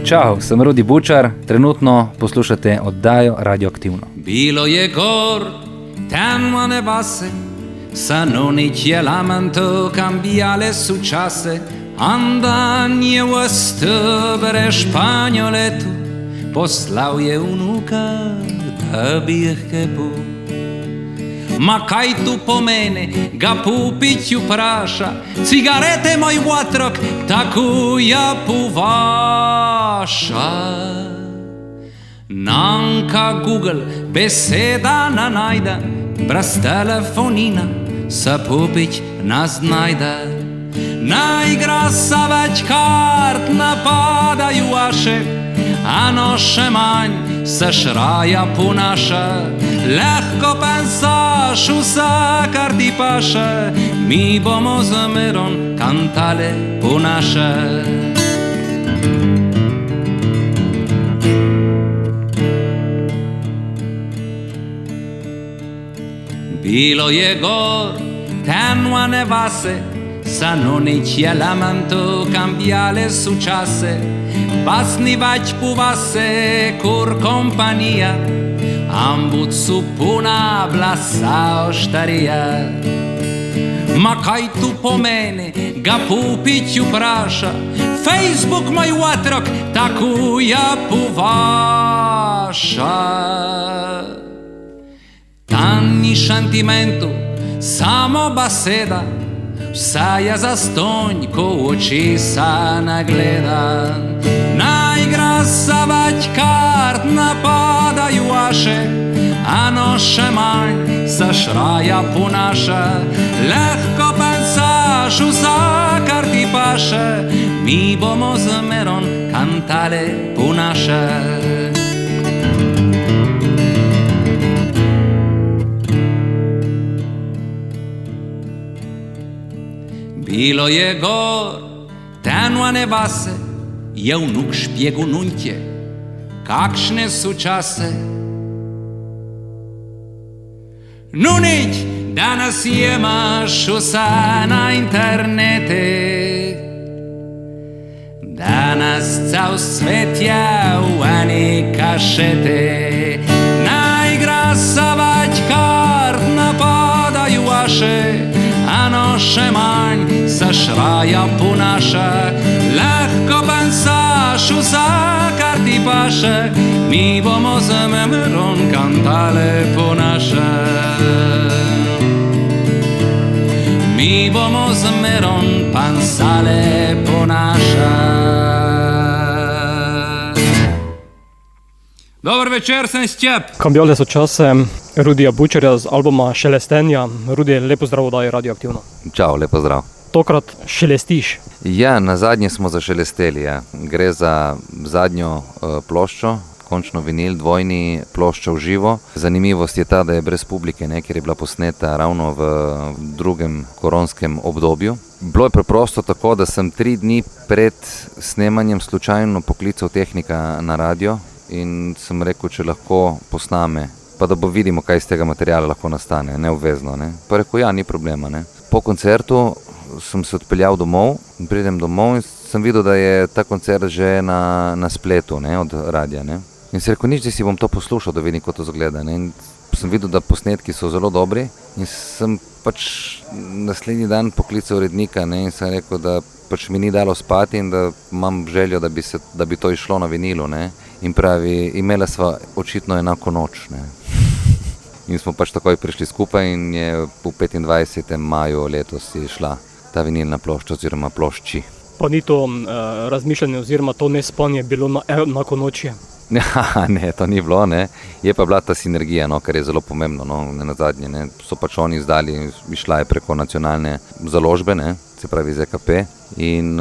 Čau, sem Rudi Bučar, trenutno poslušate oddajo Radioaktivno. Bilo je gor, temne vase, sa nonić lamento, cambiale su čase, andanje u stöbre španjoletu, poslal je unuka, da bi ih kepu. Ma kaj tu pomene, ga Pupić vpraša, cigarete moj otrok, tako ja puvaša. Nanka Google beseda na najda, brez telefonina se Pupić nas najda. Naigra sa več kart, napadajo vaše, a no še manj se šraja ponaša. Lahko pensaš vsa, kar ti paše, mi bomo zmerom kantale po naše. Bilo je gor, temne vase, sa nonić lamento, cambiale su čase, basni več povase, kur kompanija, ambud su puna blasa oštarija. Ma kaj tu pomene, ga Pupić vpraša, Facebook moj otrok, tako ja puvaša. Tam ni šantimentu, samo baseda, vsa je zastonj, ko v oči sa nagleda. Naigra sa več kart, napadajo vaše, a no še manj se šraja ponaša. Lahko pensaš vsa, kar ti paše, mi bomo zmerom kantale po naše. Bilo je gor, temne vase, je vnuk špjegu nuntje, kakšne su čase. Nunić, danas imaš vsa na internete, danas cel svet je v eni kašete. Naigra sa več kart, napadajo vaše, a no še manj se šraja ponaša. Lahko pensaš vsa, kar ti paše, mi bomo zmerom kantale po naše. Mi bomo zmerom pensale po naše. Dober večer, sem Stjep. Cambiale so čase Rudija Bučarja z albuma Šelestenja. Rudi, lepo zdrav v oddaji Radioaktivno. Čau, lepo zdrav. Tokrat šelestiš. Ja, na zadnje smo zašelesteli. Ja. Gre za zadnjo ploščo, končno vinil, dvojni plošča v živo. Zanimivost je ta, da je brez publike, ne, ker je bila posneta ravno v drugem koronskem obdobju. Bilo je preprosto tako, da sem 3 dni pred snemanjem slučajno poklical tehnika na radio in sem rekel, če lahko posname, pa da bo vidimo, kaj iz tega materijala lahko nastane, neobvezno. Ne. Pa rekel, ja, ni problema. Ne. Po koncertu sem se odpeljal domov, pridem domov in sem videl, da je ta koncert že na spletu, ne, od radia. Ne. In sem rekel, nič, da si bom to poslušal, da vidim, kako to zgleda. Ne. In sem videl, da posnetki so zelo dobri in sem pač naslednji dan poklical urednika, ne, in sem rekel, da pač mi ni dalo spati in da imam željo, da bi to išlo na vinilu. Ne. In pravi, imela sva očitno enako noč. Ne. In smo pač takoj prišli skupaj in je v 25. maju letos je šla ta vinilna plošča oziroma plošči. Pa ni to razmišljanje oziroma to nespanje bilo na enako nočje? Ja, ne, to ni bilo, ne. Je pa bila ta sinergija, no, kar je zelo pomembno, no, nenazadnje, ne. So pač oni izdali, išla je preko nacionalne založbe, ne, se pravi ZKP. In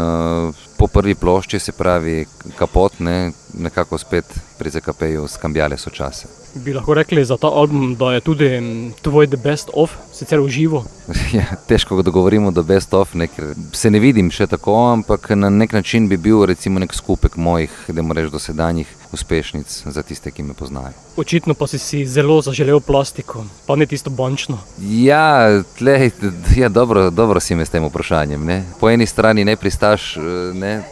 po prvi plošči, se pravi Kapot, ne, nekako spet pri ZKP-ju Cambiale so čase. Bi lahko rekli za ta album, da je tudi tvoj The Best Of, sicer v živo? Ja, težko ga dogovorimo The Best Of, ne, ker se ne vidim še tako, ampak na nek način bi bil recimo nek skupek mojih, idemo reči, dosedanjih uspešnic za tiste, ki me poznajo. Očitno pa si zelo zaželel plastiko, pa ne tisto bančno. Ja, dobro si me s tem vprašanjem. Ne? Po eni strani ne pristaš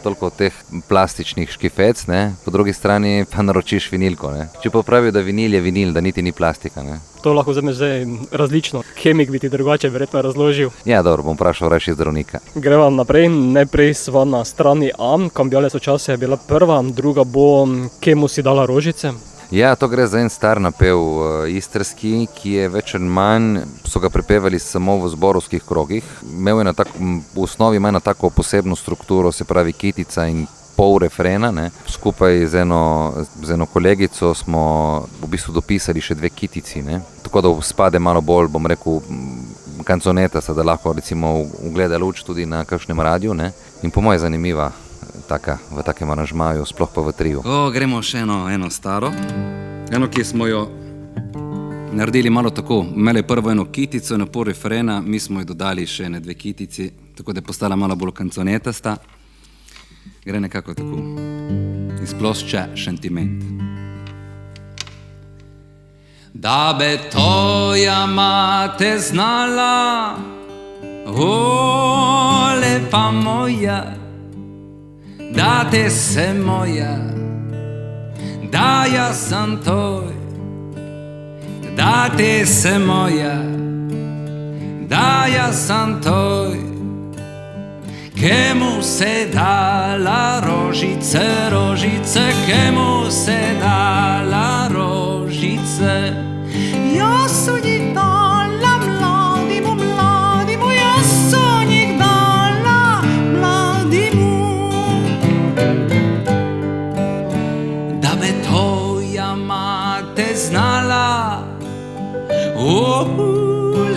toliko teh plastičnih škifec, ne? Po drugi strani pa naročiš vinilko. Ne? Če pa pravijo, da vinil je vinil, da niti ni plastika. Ne? To lahko vzameš zdaj različno. Kemik bi ti drugače verjetno razložil. Ja, dobro, bom vprašal reči zdravnika. Greva naprej, najprej sva na strani A, Kambiale Sočasje je bila prva, druga bo Kemu si dala rožice. Ja, to gre za en star napev istrski, ki je več ali manj, so ga prepevali samo v zborovskih krogih. V osnovi ima ena tako posebno strukturo, se pravi kitica in pol refrena. Ne. Skupaj z eno kolegico smo v bistvu dopisali še 2 kitici, ne. Tako da spade malo bolj, bom rekel, kanconeta, da lahko recimo ugleda luč tudi na kakšnem radiju, ne. In po moje zanimiva v takem aranžmaju, sploh pa v triu. Gremo še eno staro, eno, ki smo jo naredili malo tako. Imeli prvo eno kitico, eno pol refrena, mi smo jo dodali še ene 2 kitici, tako da je postala malo bolj kanconetasta. Gre nekako tako, iz plošča Sentiment. Da be tvoja mate znala, o lepa moja, da te se moja, da ja sam tvoj, da te se moja, da ja sam tvoj. Kemu se dala rožice, rožice, kemu se dala rožice? Jaz sem jih dala mladimu, mladimu, jaz sem jih dala mladimu. Da be tvoja mate znala,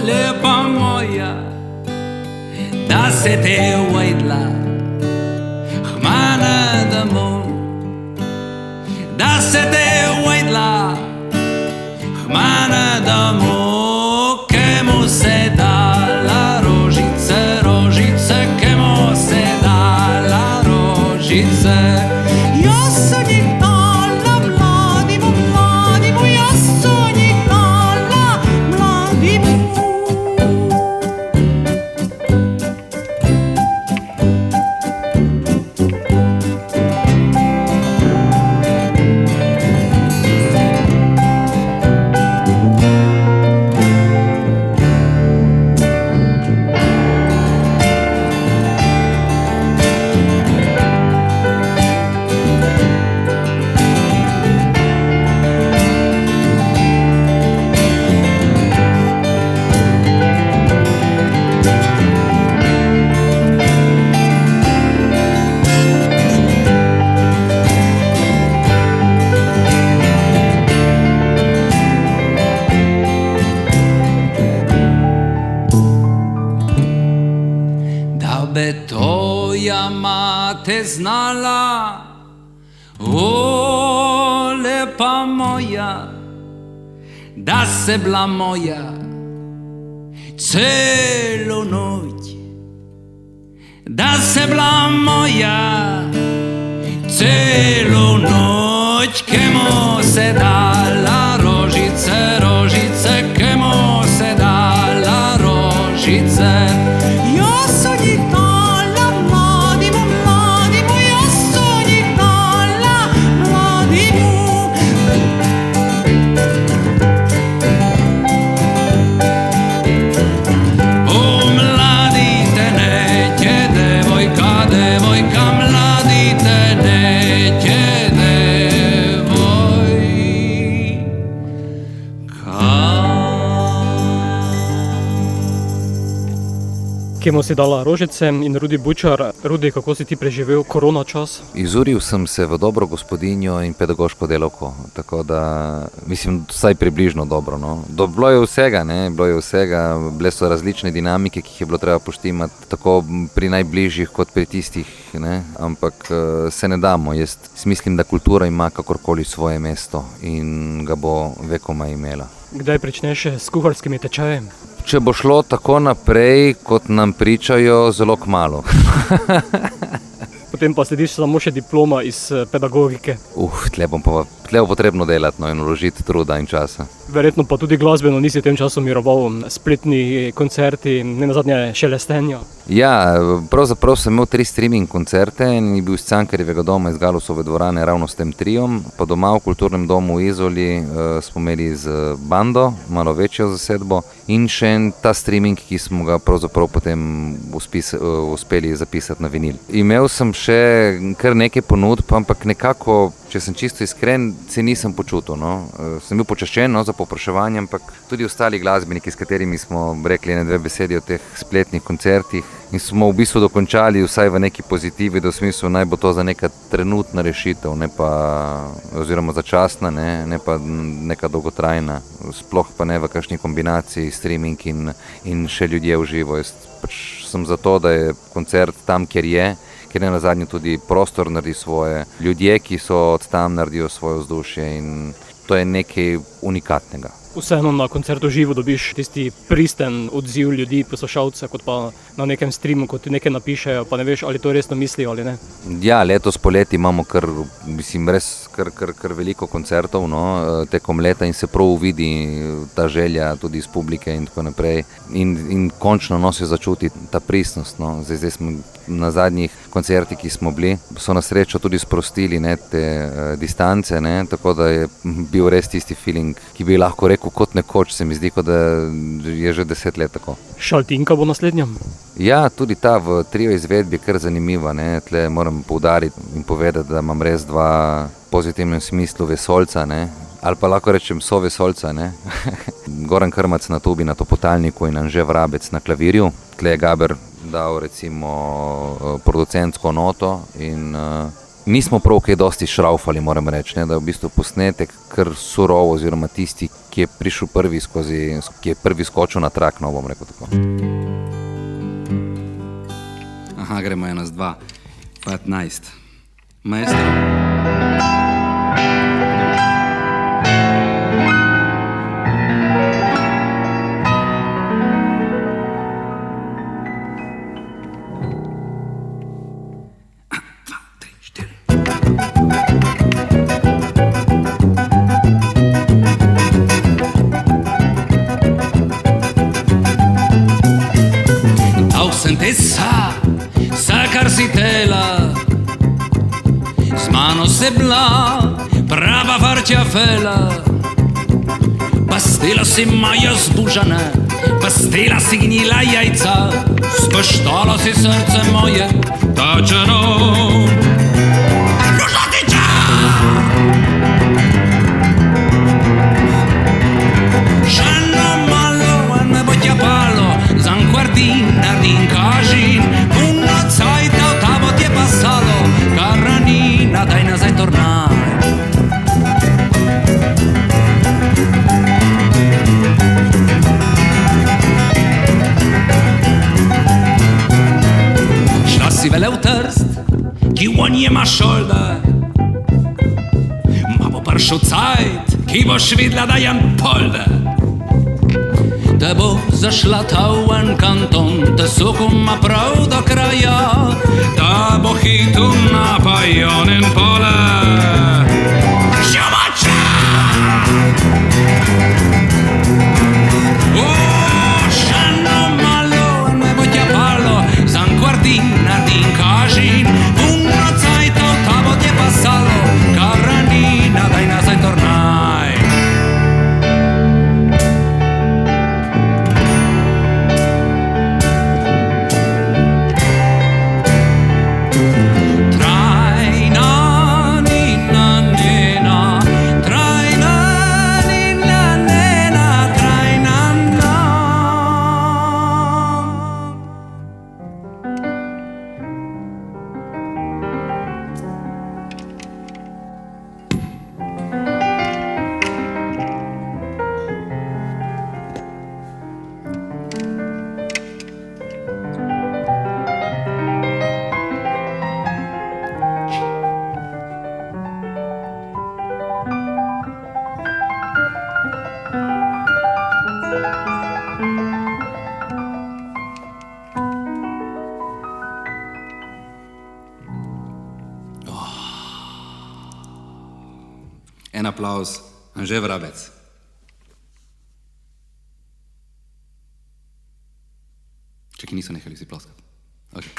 lepa moja, da se te uvedla, hmana domov, da se te uvedla, hmana domov, kemu se dala rožice, rožice, kemu se dala rožice. Jaz sem jih dala mladimu, mladimu, jaz sem jih dala mladimu. Tvoja mate znala, o lepa moja, da se bila moja celo noč, da se bila moja celo noč, kemu se dala rožice, rožice, kemu se dala rožice. Jaz sem jih dala mladimu, mladimu, jaz sem jih dala mladimu. O mladi tenetje, devojka, devojka, mladi tenetje, Kemu si dala rožice in Rudi Bučar. Rudi, kako si ti preživel korona čas? Izuril sem se v dobro gospodinjo in pedagoško delavko, tako da mislim, vsaj približno dobro. No. Bilo je vsega, bile so različne dinamike, ki jih je bilo treba poštimati, tako pri najbližjih kot pri tistih, ne. Ampak se ne damo. Jaz mislim, da kultura ima kakorkoli svoje mesto in ga bo vekomaj imela. Kdaj pričneš s kuharskimi tečaji? Če bo šlo tako naprej, kot nam pričajo, zelo kmalu. potem pa slediš samo še diploma iz pedagogike. Tle bo potrebno delati, no, in vložiti truda in časa. Verjetno pa tudi glasbeno nisi v tem času miroval, spletni koncerti, ne nazadnje šelestenja. Ja, pravzaprav sem imel 3 streaming koncerte, en je bil iz Cankarjevega doma iz Galusove dvorane ravno s tem triom, pa doma v kulturnem domu v Izoli smo imeli z bando, malo večjo zasedbo, in še en ta streaming, ki smo ga pravzaprav potem uspeli zapisati na vinil. Imel sem še kar nekaj ponudb, ampak nekako, če sem čisto iskren, se nisem počutil. No. Sem bil počaščen, no, za povpraševanje, ampak tudi ostali glasbeniki, s katerimi smo rekli 1-2 besedi o teh spletnih koncertih, in smo v bistvu dokončali vsaj v neki pozitivi, da v smislu naj bo to za neka trenutna rešitev, ne pa, oziroma začasna, ne pa neka dolgotrajna, sploh pa ne v kakšni kombinaciji streaming in še ljudje v živo. Jaz pač sem za to, da je koncert tam, kjer je, ker ne nazadnje tudi prostor naredi svoje, ljudje, ki so od tam, naredijo svoje vzdušje, in to je nekaj unikatnega. Vseeno na koncertu živo dobiš tisti pristen odziv ljudi, poslušalcev, kot pa na nekem streamu, ko ti nekaj napišejo, pa ne veš, ali to resno mislijo ali ne. Ja, letos poleti imamo res kar veliko koncertov, no, tekom leta, in se prav vidi ta želja tudi iz publike in tako naprej. In končno se začuti ta pristnost. No. Zdaj smo na zadnjih koncertih, ki smo bili, so na srečo tudi sprostili, ne, te distance, ne, tako da je bil res tisti feeling, ki bi lahko rekel kot nekoč, se mi zdi, kot da je že 10 let tako. Šaltinka bo naslednja? Ja, tudi ta v trio izvedbi je kar zanimiva. Ne. Tle moram poudariti in povedati, da imam res 2 pozitivnem smislu vesoljca, ne. Ali pa lahko rečem sovesoljca. Goran Krmac na tubi, na topotalniku, in Anže Vrabec na klavirju. Tle je Gaber dal recimo producentsko noto in nismo prav kaj dosti šraufali, moram reči, ne, da je v bistvu posnetek kar surov, oziroma tisti, ki je prišel prvi ki je prvi skočil na trak, no, bom rekel tako. Aha, gremo 1, 2, 15. Maestro. Sa kar si tela, z mano se bila prava farčafela. Pastila si moja zbužana, pastila si gnila jajca, spoštala si srce moje, tačeno. Lužatiča! Žano malo, ne bo tja palo, za un quartin naredin kažin, puno cajta v tabo ti je pasalo, karanina, daj nazaj tornaj. Šla si vele v Trst, ki v njej ima šolda, ma bo prišel cajt, ki boš videla, da jem polda. Da bo zašla ta v en kanton, da sukuma prav do kraja, da bo hitu napajon in pole. Šumača! Še no malo, ne bo tja palo, za un quartin naredin kažin, puno cajta v tabo ti je pasalo, karanina, daj nazaj tornaj. En applaus, Anže Vrabec. Čekaj, niso nehali vsi ploskati. Okay.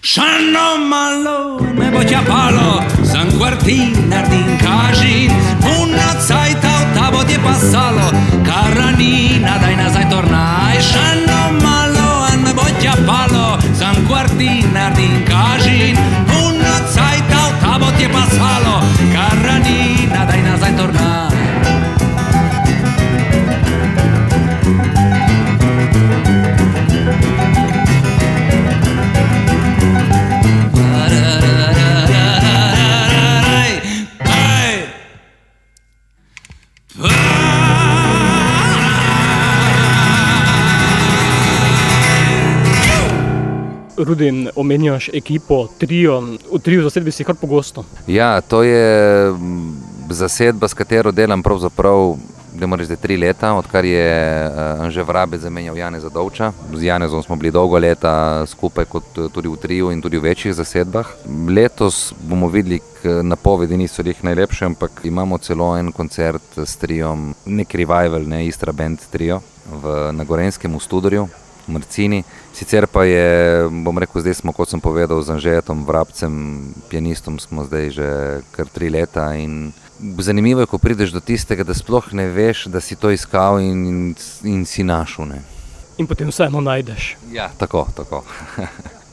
Shanno malo me bo chiappalo, San Quartin Ardin Cagin, una zaita ottavo ti è passato, Carranina dai nazai tornai, Shanno malo me bo chiappalo, San Quartin Ardin Cagin, una zaita ottavo ti è passato, Carranina dai nazai tornai. Rudi, omenjaš ekipo, trio. V trio zasedbi si kar pogosto. Ja, to je zasedba, s katero delam pravzaprav, da moram reči, 3 leta, odkar je Anže Vrabec zamenjal Janeza Dovča. Z Janezom smo bili dolgo leta skupaj, kot tudi v triju in tudi v večjih zasedbah. Letos bomo videli, napovedi niso jih najlepše, ampak imamo celo en koncert s triom, nek revival, ne, Istra Band trio na Gorenjskem v Studorju, v Marcini. Sicer pa je, bom rekel, zdaj smo, kot sem povedal, z Anžetom Vrabcem, pianistom, smo zdaj že kar 3 leta in zanimivo je, ko prideš do tistega, da sploh ne veš, da si to iskal in si našel, ne. In potem vseeno najdeš. Ja, tako.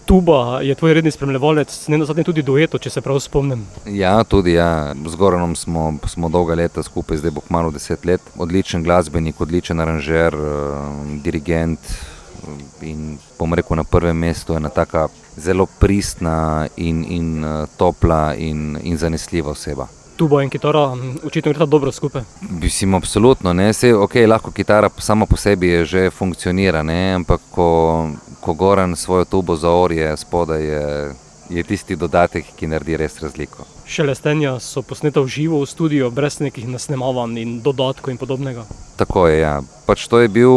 Tuba je tvoj redni spremljevalec, ne nazadnje tudi dueto, če se prav spomnim. Ja, tudi ja. Z Goranom smo dolga leta skupaj, zdaj bo kmalu 10 let. Odličen glasbenik, odličen aranžer, dirigent in bom rekel, na prvem mestu ena taka zelo pristna in topla in zanesljiva oseba. Tuba in kitara očitno gresta dobro skupaj. Mislim, absolutno, ne. Saj, lahko kitara sama po sebi je že funkcionira, ne, ampak ko Goran svojo tubo zaorje spodaj, je tisti dodatek, ki naredi res razliko. Šelestenja so posneta v živo v studiu, brez nekih nasnemavanj in dodatkov in podobnega. Tako je, ja. Pač to je bil,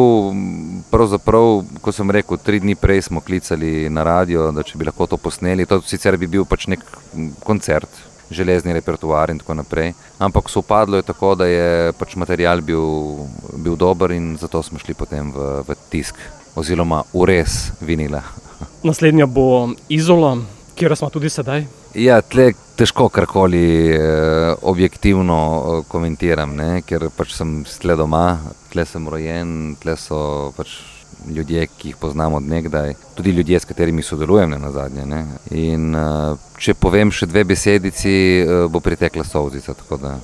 pravzaprav, ko sem rekel, 3 dni prej smo klicali na radio, da če bi lahko to posneli. To sicer bi bil pač nek koncert, železni repertoar in tako naprej. Ampak sopadlo je tako, da je pač material bil dober in zato smo šli potem v tisk oziroma v res vinila. Naslednja bo Izola, kjer smo tudi sedaj. Ja, tle težko karkoli objektivno komentiram, ne, ker pač sem tle doma, tle sem rojen, tle so pač ljudje, ki jih poznam od nekdaj, tudi ljudje, s katerimi sodelujem nazadnje, ne. In če povem še 2 besedici, bo pritekla solzica, tako da.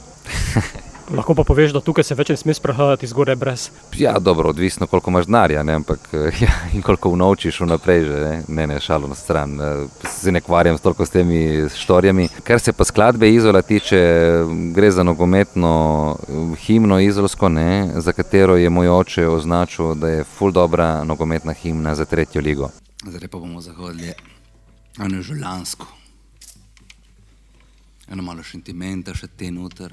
Lahko pa poveš, da tukaj se več ne sme sprehajati zgoraj brez. Ja, dobro, odvisno koliko imaš denarja, ne, ampak ja, in koliko unovčiš vnaprej že, ne, šalo na stran, se ne kvarjam toliko s temi štorjami. Kar se pa skladbe Izola tiče, gre za nogometno himno izolsko, ne, za katero je moj oče označil, da je ful dobra nogometna himna za 3. ligo. Zdaj pa bomo zahodili eno žulansko. Eno malo sentimenta še te noter.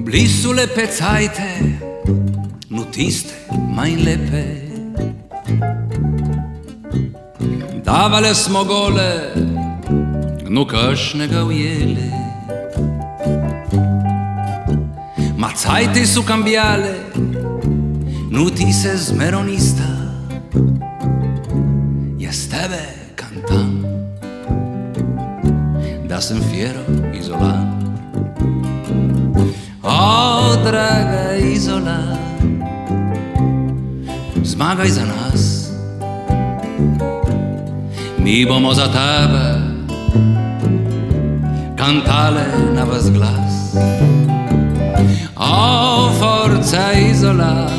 Blisu lepe cajte, no tiste manj lepe. Davale smo gole, no kašnega ujele. Ma cajte su cambiale, no ti se zmero nista. Jaz tebe cantam, da sem fiero izolan. O, draga Izola, zmagaj za nas. Mi bomo za tebe cantale na vas glas. O, forza Izola,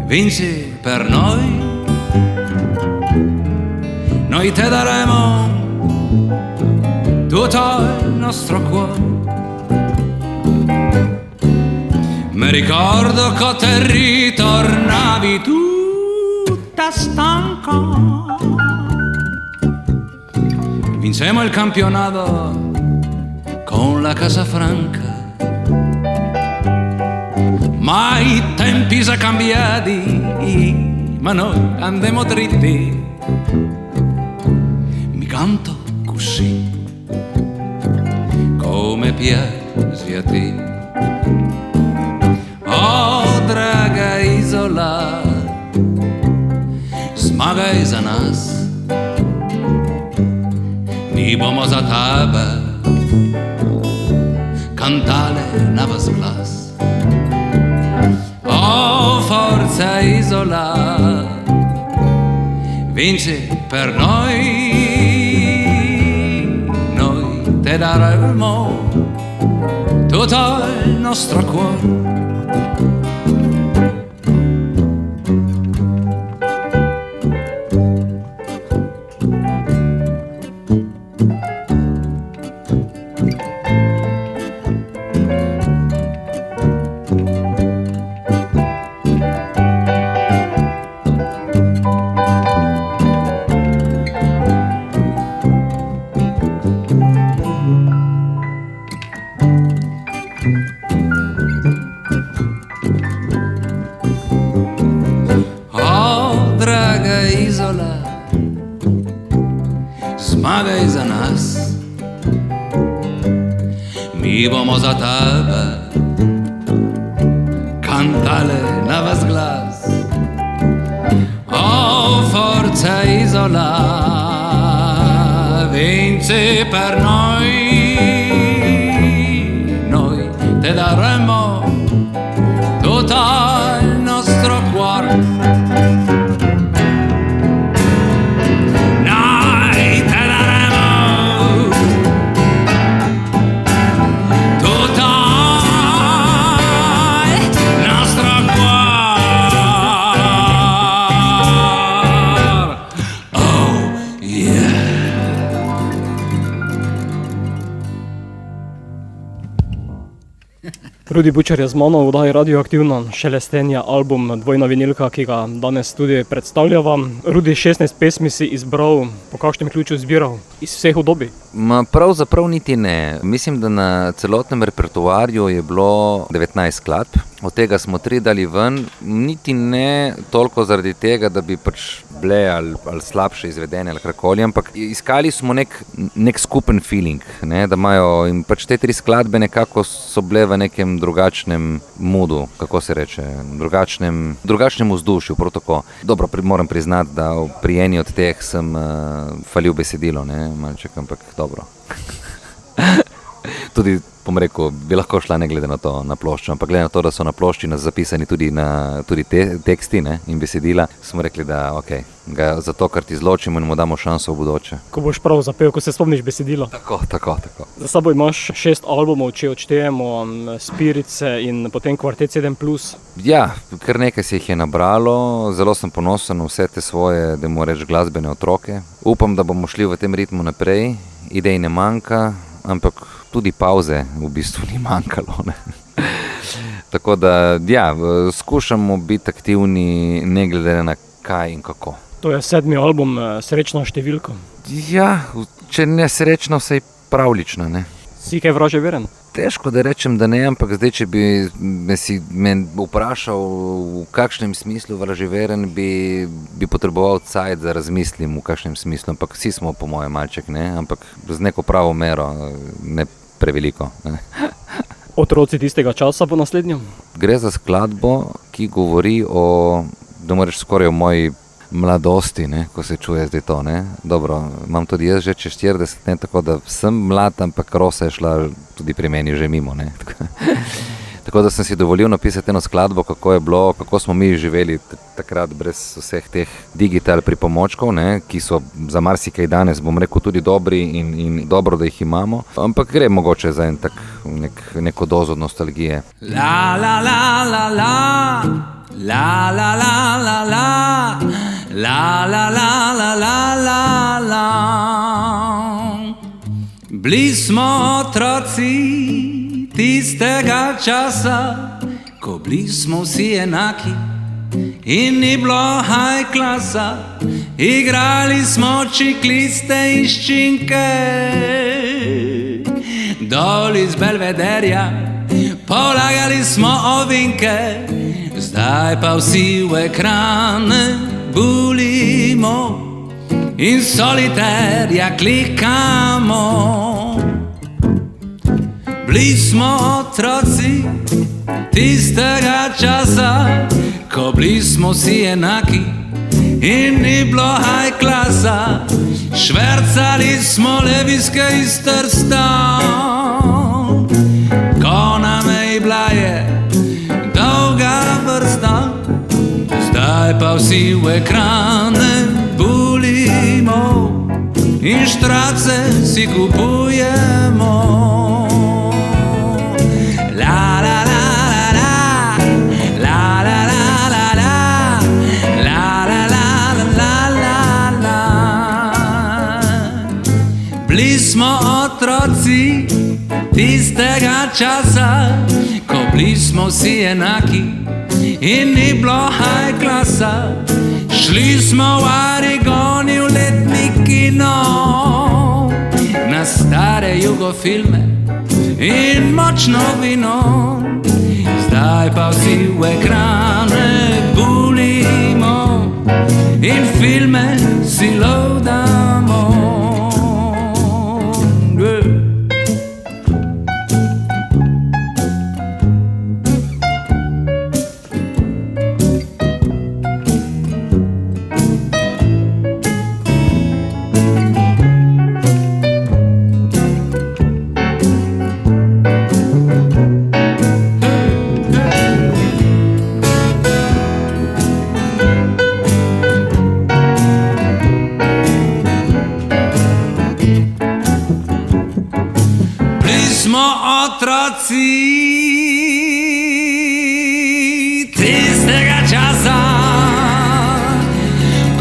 vinci per noi. Noi te daremo tutto il nostro cuore. Mi ricordo che te ritornavi tu mica stanca. Vincemmo il campionato con la Casafranca, ma i tempi sono cambiati, ma noi andiamo dritti. Mi canto così, come piace a te. Oh, draga isola, smagaj za nas, mi bomo za tebe cantale na vas glas. Oh, forza isola, vinci per noi te daremo tutto il nostro cuore. Zmagaj za nas, mi bomo za tebe cantale na vas glas. Oh, forza isola, vinci per noi te daremo tutto il nostro cuore. Rudi Bučar je z mano v oddaji Radioaktivno, Šelestenja, album Dvojna vinilka, ki ga danes tudi predstavljava. Rudi, 16 pesmi si izbral, po kakšnem ključu izbiral iz vseh obdobij? Pravzaprav niti ne. Mislim, da na celotnem repertoarju je bilo 19 skladb, od tega smo 3 dali ven, niti ne toliko zaradi tega, da bi pač bile ali slabše izvedene ali karkoli, ampak iskali smo nek skupen feeling, ne, da imajo in pač te 3 skladbe nekako so bile v nekem drugačnem moodu, kako se reče, drugačnem vzdušju, prav tako. Dobro, moram priznati, da pri eni od teh sem falil besedilo, ne, malček, ampak dobro. Tudi, bom rekel, bi lahko šla ne glede na to, na ploščo, ampak glede na to, da so na plošči zapisani tudi teksti, ne, in besedila, smo rekli, da okej, ga zato, ker ti zločimo in mu damo šanso v bodoče. Ko boš prav zapel, ko se spomniš besedila. Tako. Za sabo imaš 6 albumov, če odštejemo Spirice in potem Kvartet 7+. Ja, kar nekaj se jih je nabralo, zelo sem ponosen na vse te svoje, da moram reči, glasbene otroke. Upam, da bomo šli v tem ritmu naprej, idej ne manjka, ampak tudi pauze v bistvu ni manjkalo, ne. Tako da, ja, skušamo biti aktivni, ne glede na kaj in kako. To je 7. album, srečna številka. Ja, če ne srečno, vsaj pravlično, ne. Si kaj vraževeren? Težko da rečem, da ne, ampak zdaj, če bi me vprašal, v kakšnem smislu vraževeren, bi potreboval cajt, da razmislim, v kakšnem smislu, ampak vsi smo po mojem malček, ne, ampak z neko pravo mero, ne preveliko, ne. Otroci tistega časa po naslednjem? Gre za skladbo, ki govori o, da moraš skoraj o moji mladosti, ne, ko se čuje zdaj to, ne. Dobro, imam tudi jaz že čez 40, ne, tako da sem mlad, ampak rosa je šla tudi pri meni že mimo, ne. Tako da sem si dovolil napisati eno skladbo, kako je bilo, kako smo mi živeli takrat brez vseh teh digital pripomočkov, ne, ki so za marsikaj danes, bom rekel, tudi dobri in dobro, da jih imamo, ampak gre mogoče za en tak neko dozo nostalgije. La la la la la, la la la la la, la la la la la la la. Bili smo otroci tistega časa, ko bili smo vsi enaki, in ni bilo high klasa, igrali smo čikliste iz Činke. Dol iz Belvederja, polagali smo ovinke, zdaj pa vsi v ekrane bulimo in soliterja klikamo. Bili smo otroci tistega časa, ko bili smo vsi enaki in ni bilo high klasa. Švercali smo leviske iz Trsta, ko nam je bila je dolga vrsta, zdaj pa vsi v ekrane bulimo in štrace si kupujemo. La la la la la, la la la la la, la la la la la la. Bili smo otroci tistega časa, ko bili smo vsi enaki in ni bilo high klasa. Šli smo v Arigoni v letni kino, na stare jugofilme in močno vino, zdaj pa vsi v ekrane bulimo in filme si loadamo. Otroci tistega časa,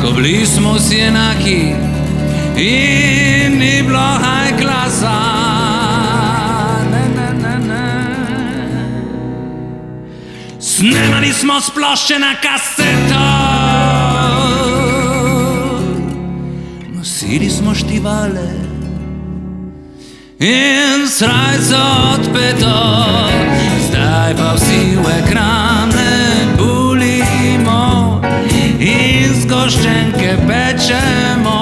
ko bili smo vsi enaki in ni bilo high klasa. Snemali smo splošče na kaseto, nosili smo štivale in srajco odpeto, zdaj pa vsi v ekrane bulimo in zgoščenke pečemo,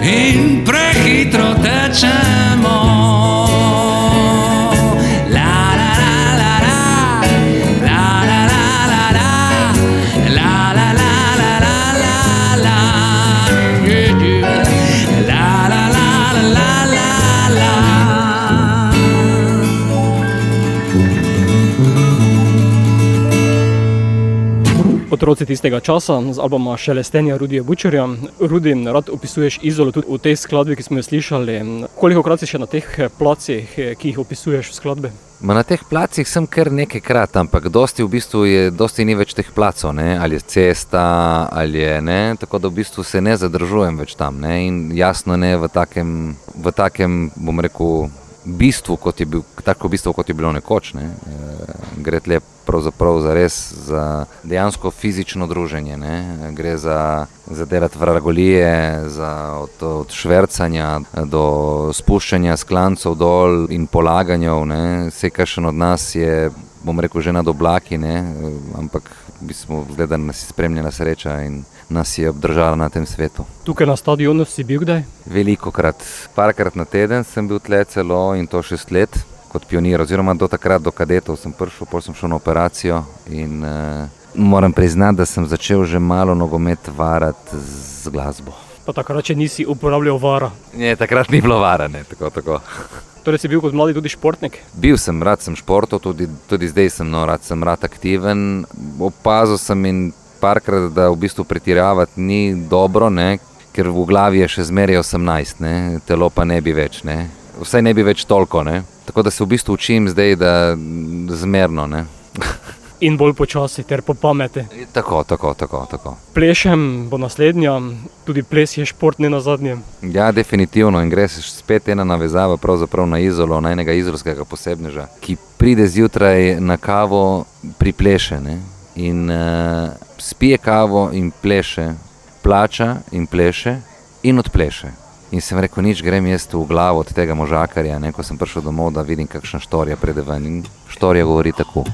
in prehitro tečemo. Otroci tistega časa z albuma Šelestenja Rudija Bučarja. Rudi, rad opisuješ Izolo tudi v tej skladbi, ki smo jo slišali. Kolikokrat si še na teh placih, ki jih opisuješ v skladbi? Na teh placih sem kar nekajkrat, ampak dosti ni več teh placov, ne? Ali je cesta, ali je ne, tako da v bistvu se ne zadržujem več tam, ne? In jasno ne v takem, bom rekel, bistvu, kot je bilo nekoč, ne? Gre tle pravzaprav za dejansko fizično druženje, ne? Gre za delati vragolije, od švercanja do spuščanja sklancev dol in polaganjev, ne? Vse, kakšen od nas je, bom rekel, že nad oblaki, ne? Ampak zdaj, da nas je spremljala sreča in nas je obdržala na tem svetu. Tukaj na stadionu si bil kdaj? Velikokrat. Parkrat na teden sem bil tle celo in to 6 let kot pionir, oziroma do takrat, do kadetov sem prišel, potem sem šel na operacijo in moram priznati, da sem začel že malo nogomet varati z glasbo. Pa takrat še nisi uporabljal vara? Ne, takrat ni bilo vara, ne, tako. Torej si bil kot mladi tudi športnik? Bil sem, rad sem športov, tudi zdaj sem, sem rad aktiven. Opazil sem in parkrat, da v bistvu pretiravati ni dobro, ne, ker v glavi je še zmeraj 18, ne, telo pa ne bi več, ne. Vsaj ne bi več toliko, ne. Tako da se v bistvu učim zdaj, da zmerno, ne. In bolj počasi ter po pameti. Tako. Plešem bo naslednja, tudi ples je šport, ne nazadnje. Ja, definitivno, in gre se spet ena navezava pravzaprav na Izolo, na enega izolskega posebneža, ki pride zjutraj na kavo, pripleše, ne. in spije kavo in pleše, plača in pleše in odpleše. In sem rekel, nič, grem jaz v glavo od tega možakarja, ne, ko sem prišel domov, da vidim, kakšna štorija pride ven. In štorija govori tako.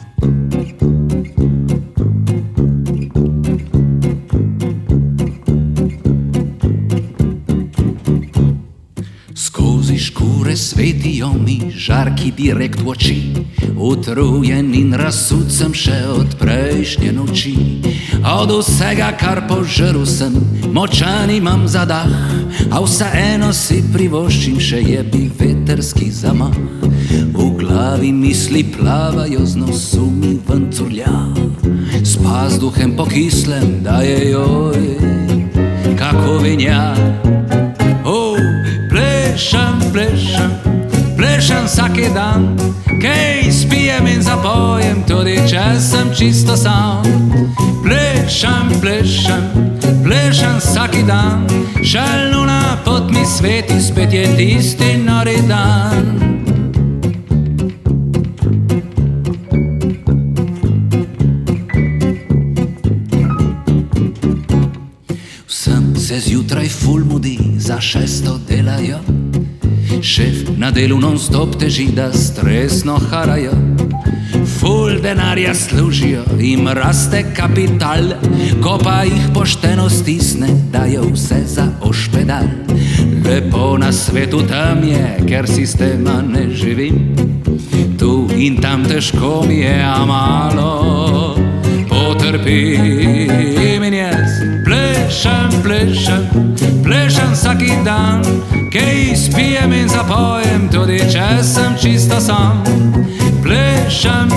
Skozi škure svetijo mi žarki direkt v oči, utrujen in razsud sem še od prejšnje noči. Od vsega, kar požrl sem, močan imam zadah, a vseeno si privoščim še jebi veterski zamah. V glavi misli plavajo, z nosu mi ven curlja, s pazduhem pokislem daje joj, kako vinja. Plešem vsaki dan, kaj spijem in zapojem, tudi če sem čisto sam. Plešem vsaki dan, šel luna pot mi sveti, spet je tisti nori dan. Vsem se zjutraj ful mudi, za 6 delajo, šef na delu non-stop teži, da stresno harajo. Ful denarja služijo, jim raste kapital, ko pa jih pošteno stisne, dajo vse za ošpedal. Lepo na svetu tam je, ker sistema ne živim, tu in tam težko mi je, a malo potrpim. In jaz plešem vsaki dan, kaj spijem in zapojem, tudi če sem čisto sam. Plešem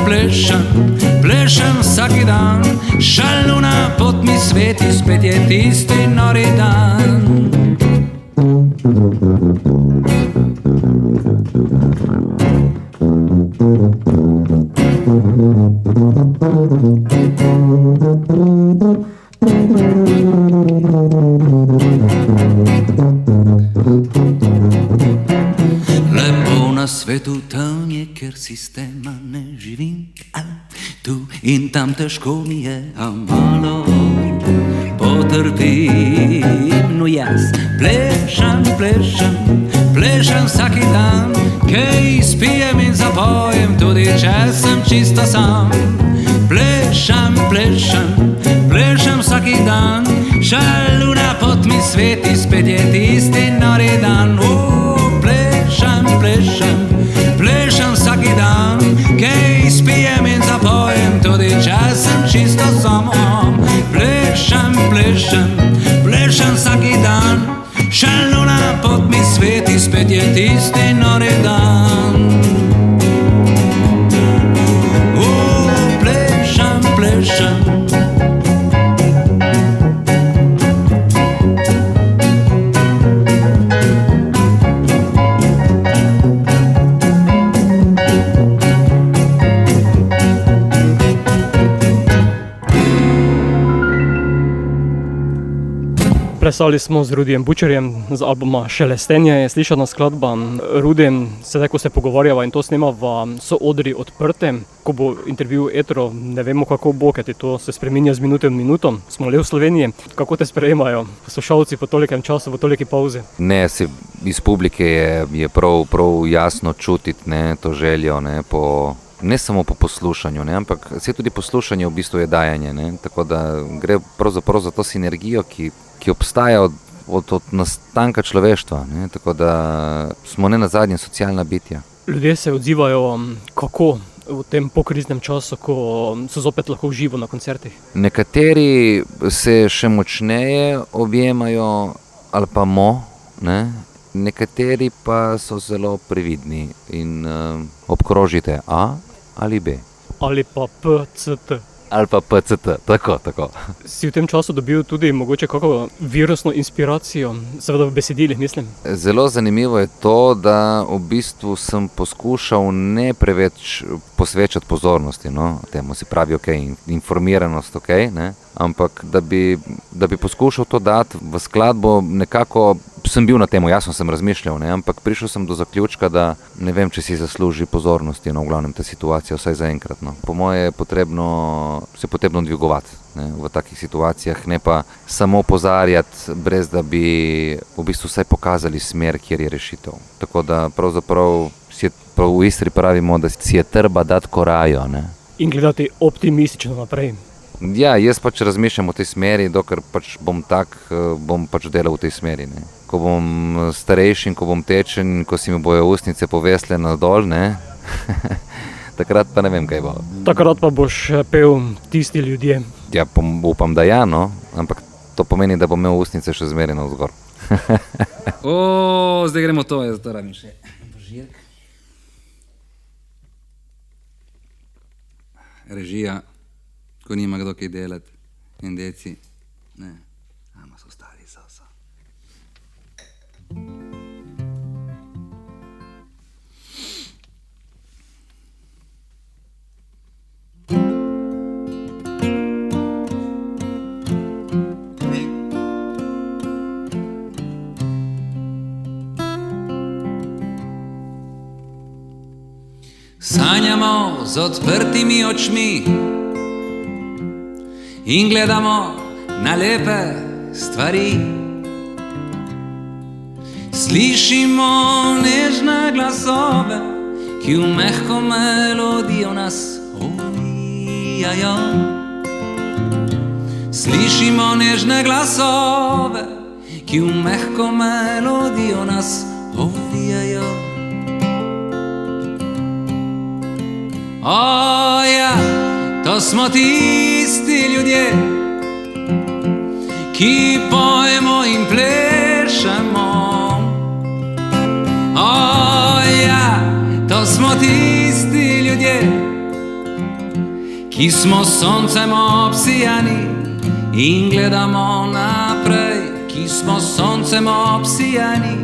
vsaki dan, šel luna pot mi sveti, spet je tisti nori dan. Lepo na svetu tam je, ker sistema ne živim, tu in tam težko mi je, a malo potrpim. No jaz plešem vsaki dan, kaj spijem in zapojem, tudi če sem čisto sam. Plešem vsaki dan, šel luna pot mi sveti, spet je tisti nori dan. Plešem vsaki dan, kaj spijem in zapojem, tudi če sem čisto sam. Plešem vsaki dan, šel luna pot mi sveti, spet je tisti nori dan. Plešem. Plesali smo z Rudijem Bučarjem z albuma Šelestenje, je slišana skladba. Rudi, sedaj ko se pogovarjava in to snemava, so odri odprte. Ko bo intervju etro, ne vemo kako bo, ker to se spreminja z minute v minuto. Smo le v Sloveniji. Kako te sprejemajo poslušalci po tolikem času, po toliki pauzi? Ne, iz publike je prav jasno čutiti, ne, to željo, ne, ne samo po poslušanju, ne, ampak tudi poslušanje v bistvu je dajanje, ne, tako da gre pravzaprav za to sinergijo, ki obstaja od nastanka človeštva, ne, tako da smo ne nazadnje socialna bitja. Ljudje se odzivajo kako v tem pokriznem času, ko so zopet lahko v živo na koncertih? Nekateri se še močneje objemajo ali pa ne, nekateri pa so zelo previdni in obkrožite A ali B. Ali pa PCT. Ali pa PCT, tako. Si v tem času dobil tudi mogoče kakšno virusno inspiracijo, seveda v besedilih, mislim? Zelo zanimivo je to, da v bistvu sem poskušal ne preveč posvečati pozornosti, no, temu se pravi, informiranost, ne, ampak da bi poskušal to dati v skladbo nekako sem bil na temo, jasno sem razmišljal, ne, ampak prišel sem do zaključka, da ne vem, če si zasluži pozornosti, no, v glavnem ta situacija, vsaj zaenkrat. No. Po moje je potrebno dvigovati, ne, v takih situacijah, ne pa samo opozarjati, brez da bi v bistvu vsaj pokazali smer, kjer je rešitev. Tako da pravzaprav prav v Istri pravimo, da si je treba dati korajo. Ne. In gledati optimistično naprej. Ja, jaz pač razmišljam v tej smeri, dokler pač bom bom pač delal v tej smeri. Ne. Ko bom starejši in ko bom tečen, ko si mi bojo ustnice povesle nadol, ne, takrat pa ne vem, kaj bo. Takrat pa boš pel Tisti ljudje. Ja, upam, da ja, no, ampak to pomeni, da bom imel ustnice še zmeraj navzgor. Zdaj gremo to, jaz to rabim še. Božirk. Režija, ko nima kdo kaj delati, in deci, ne, ama so stari, so. Sanjamo z odprtimi očmi in gledamo na lepe stvari. Slišimo nežne glasove, ki v mehko melodijo nas ovijajo. Slišimo nežne glasove, ki v mehko melodijo nas ovijajo. O ja, to smo tisti ljudje, ki pojemo in plešemo. O ja, to smo tisti ljudje, ki smo soncem obsijani in gledamo naprej. Ki smo soncem obsijani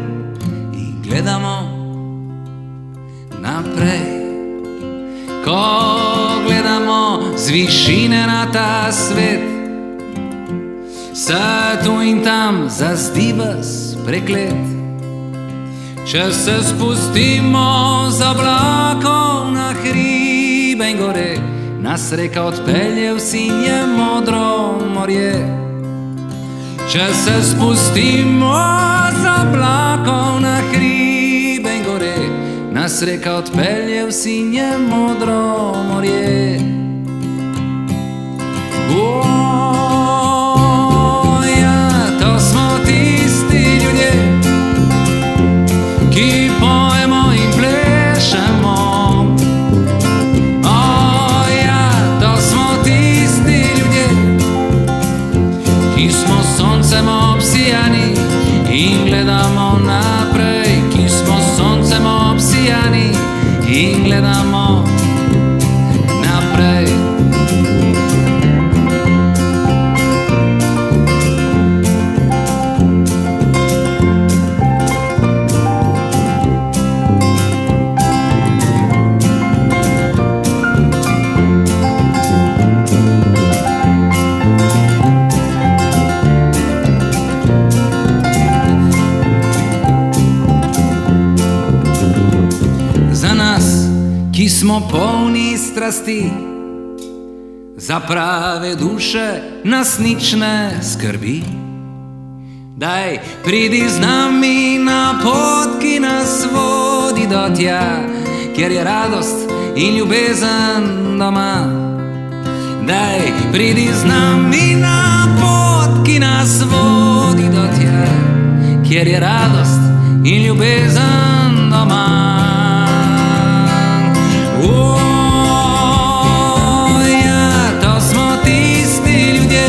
in gledamo naprej. Ko gledamo z višine na ta svet, se tu in tam zazdi ves preklet. Če se spustimo z oblakov na hribe in gore, nas reka odpelje v sinje modro morje. Če se spustimo z oblakov na hribe in gore, nas reka odpelje v sinje modro morje. Ja, to smo tisti ljudje, ki pojemo in plešemo. Ja, to smo tisti ljudje, ki smo soncem obsijani in gledamo naprej. Ki smo soncem obsijani in gledamo naprej. Ki smo polni strasti, za prave duše nas nič ne skrbi. Daj, pridi z nami na pot, ki nas vodi do tja, kjer je radost in ljubezen doma. Daj, pridi z nami na pot, ki nas vodi do tja, kjer je radost in ljubezen doma. Ja, to smo tisti ljudje,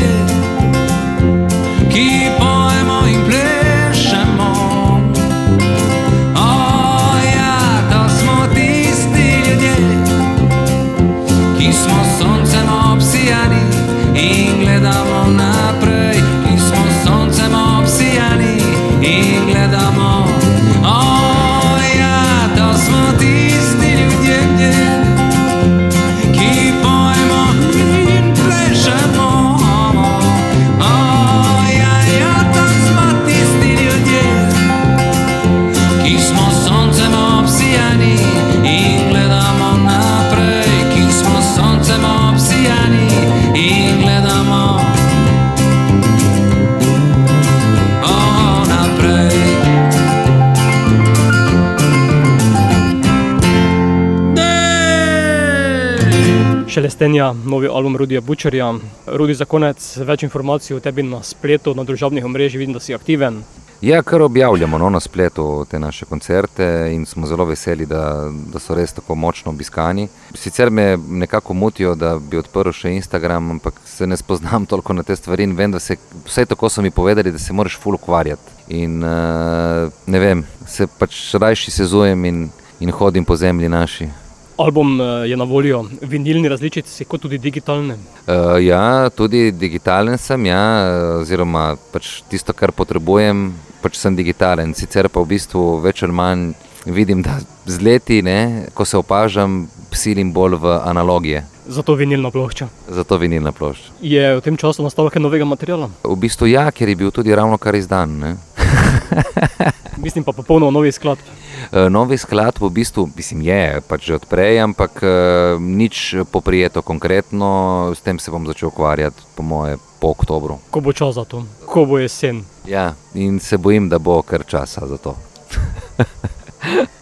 ki pojemo in plešemo. Ja, to smo tisti ljudje, ki smo soncem obsijani in gledamo naprej. Ki smo soncem obsijani in gledamo. Ja, to smo tisti ljudje, Šelestenja, novi album Rudija Bučarja. Rudi, za konec več informacij o tebi na spletu, na družabnih omrežjih, vidim, da si aktiven. Ja, kar objavljamo na spletu te naše koncerte in smo zelo veseli, da so res tako močno obiskani. Sicer me nekako mutijo, da bi odprl še Instagram, ampak se ne spoznam toliko na te stvari in vem, da vsaj tako so mi povedali, da se moraš ful ukvarjati. In ne vem, se pač rajši sezujem in hodim po zemlji naši. Album je na voljo vinilni različici, kot tudi digitalne. Ja, tudi digitalen sem, ja, oziroma pač tisto, kar potrebujem, pač sem digitalen. Sicer pa v bistvu več ali manj vidim, da z leti, ko se opažam, silim bolj v analogije. Zato vinilna plošča. Zato vinilna plošča. Je v tem času nastalo kaj novega materiala? V bistvu ja, ker je bil tudi ravno kar izdan, ne. Mislim pa popolnoma novi skladb. Novi skladb v bistvu, je pač že odprej, ampak nič poprijeto konkretno, s tem se bom začel ukvarjati po moje po oktobru. Ko bo čas za to, ko bo jesen. Ja, in se bojim, da bo kar časa za to.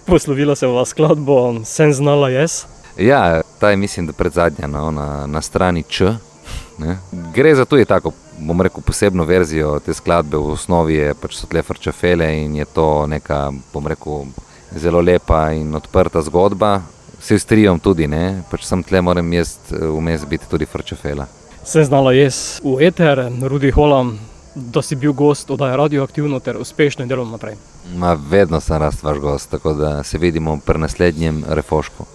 Poslovila se bova skladbo Sem znala jaz. Ja, ta je mislim, da predzadnja na strani Č. Ne? Gre za tudi tako, bom rekel, posebno verzijo te skladbe. V osnovi so tle frčafele in je to neka, bom rekel, zelo lepa in odprta zgodba. Se s triom tudi, pač sem tle moram jaz vmes biti tudi frčafela. Sem znala jaz v eter, Rudi, hvala, da si bil gost oddaje Radioaktivno ter uspešno in delovno naprej. Vedno sem rast vaš gost, tako da se vidimo pri naslednjem refošku.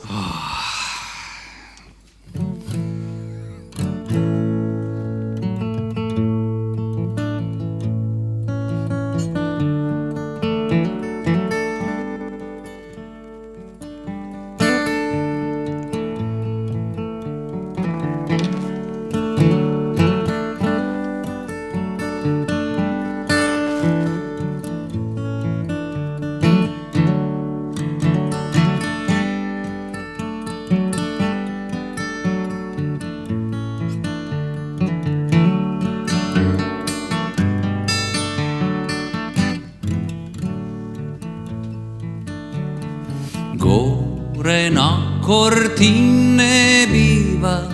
Gore na cortine viva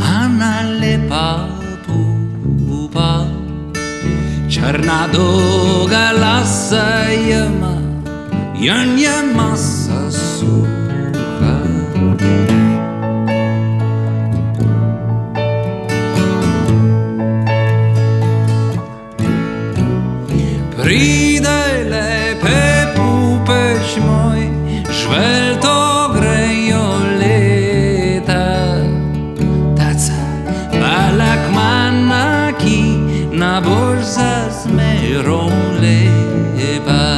Anna lepa pupa Črna dolga lasa jema Jan je masa suha Pridaj lepe pupeš moj Žvelto grejo leta Taca balak manaki Na bož za zmerom lepa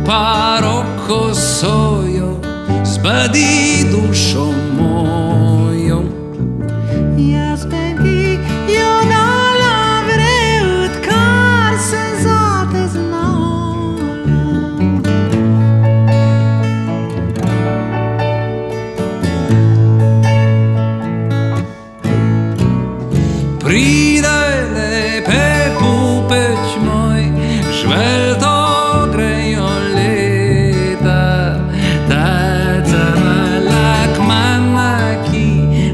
Paroko sojo, zbadi dušo mojo. Jaz bi jo dala vred, kar se zate znala. Pridaj lepe pupeč moj, žvelto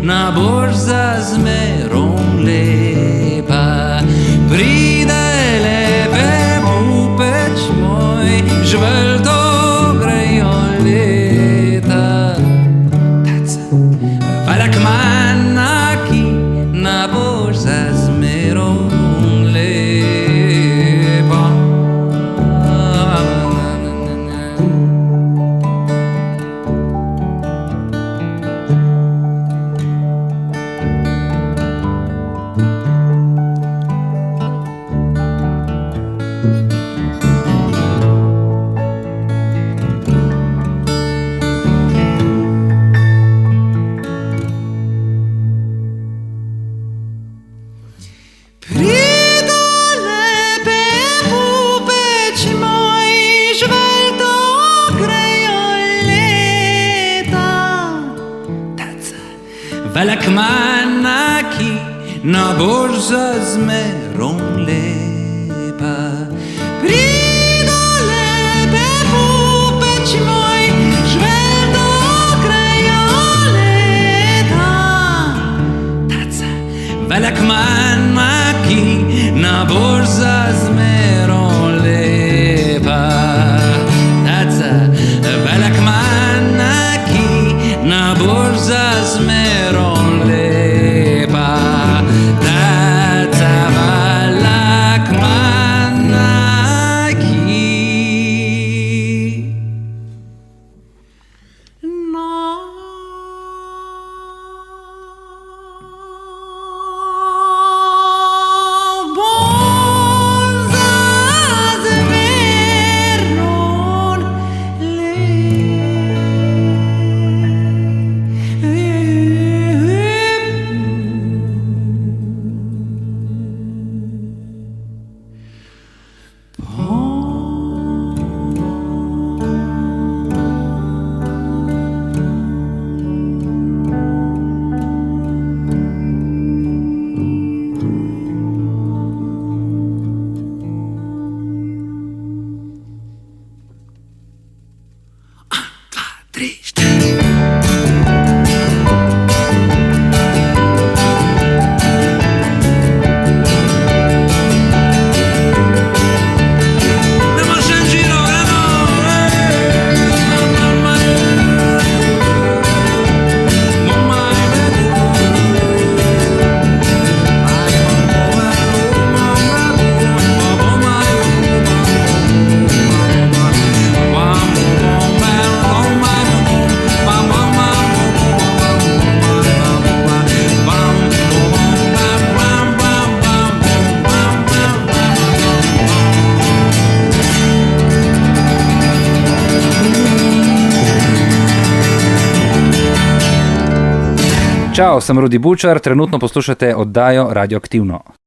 Na bož za zmerom lepa Pridaj lepe pupeč moj Žvelto grejo leta Valak manaki Na bož za zmerom lepa velik manaki, na božza zmerom lepa. Prido lepe pupeč moj, žvel do kraja leta. Taca, velik manaki, na božza zmerom lepa. Taca, velik manaki, na božza zmerom lepa. Taca, velik manaki. Čau, sem Rudi Bučar, trenutno poslušate oddajo Radioaktivno.